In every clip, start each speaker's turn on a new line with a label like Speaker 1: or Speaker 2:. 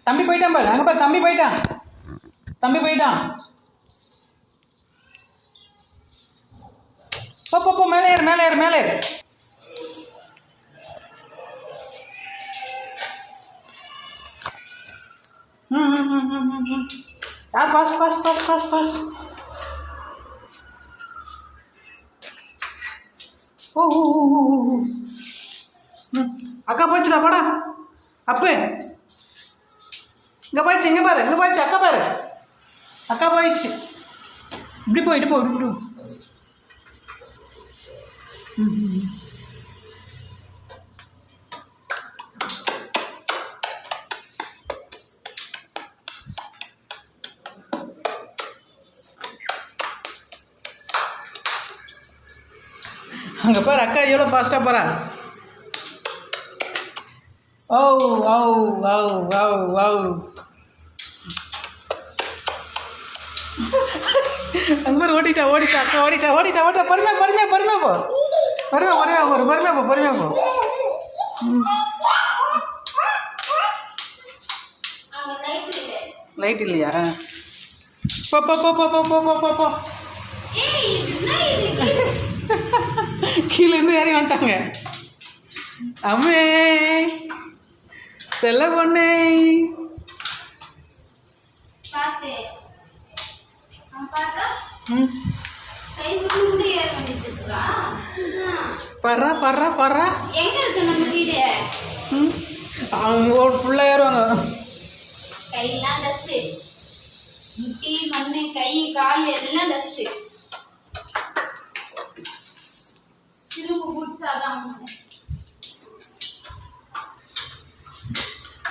Speaker 1: தம்பி போயிட்டான் பாரு, அங்கே பாரு, தம்பி போயிட்டான், தம்பி போயிட்டான். போ போ போ, மேலே ஏறு, மேலே ஏறு, மேலே ஏறு. யார் boss boss boss boss boss. ஓ ஓ ஓ ஓ. அக்கா போச்சுடா, போடா அப்பு. இங்கே போயிடுச்சு, இங்கே பாரு, இங்கே போயிடுச்சு, அக்கா பாரு, அக்கா போயிடுச்சு. இப்படி போ, இப்படி போ, இப்படி போ. அங்கே பாரு, அக்கா எவ்வளோ ஃபாஸ்ட்டாக போகிறா. ஓ ஓ ஓ ஓ ஓ. அங்கே பாரு, ஓடிட்டா ஓடிட்டா, அக்கா ஓடிட்டா ஓடிட்டா ஓடிட்டா. பொறுமையாக பொறுமையாக பொறுமையாக போ, பொறுமையாக பொறுமையாக போ, பொறுமையாக போ, பொறுமையாக போ. லைட் இல்லையா? போ போ போ போ போ போ போ போ போ. கீழேருந்து ஏறி வந்துட்டாங்க. அம்மே செல்ல பொண்ணே. பர்றா பர்றா பர்றா. அவங்க ஒரு ஃபுல்லாக ஏறுவாங்க.
Speaker 2: கையெல்லாம் டஸ்ட்டு, முட்டி மண்ணு கை கால் எல்லாம் டஸ்ட்டு.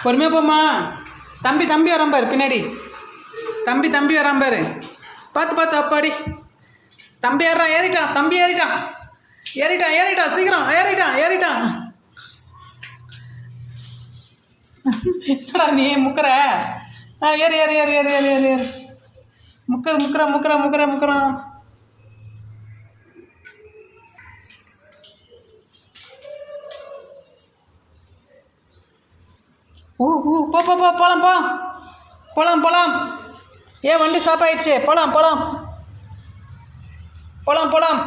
Speaker 1: பொறுமையாக போம்மா. தம்பி தம்பி வரான் பாரு, பின்னாடி தம்பி தம்பி வரான் பாரு, பார்த்து பார்த்து. அப்பாடி தம்பி ஏறான், ஏறிட்டான், தம்பி ஏறிட்டான், ஏறிட்டான் ஏறிட்டான், சீக்கிரம் ஏறிட்டான் ஏறிட்டான். என்னடா நீ முக்கிற? ஏறி ஏறி ஏறி ஏறி ஏறி ஏறி ஏறி முக்கிற முக்கிற முக்கிற முக்கிற முக்கிறோம். ஓ ஓ போ போ போ, போகலாம் போ, போகலாம் போகலாம். ஏன் வண்டி ஸ்டாப் ஆகிடுச்சு? போகலாம் போகலாம் போகலாம் போகலாம்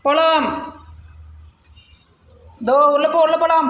Speaker 1: போகலாம். தோ உள்ளே போ, உள்ளே போகலாம்.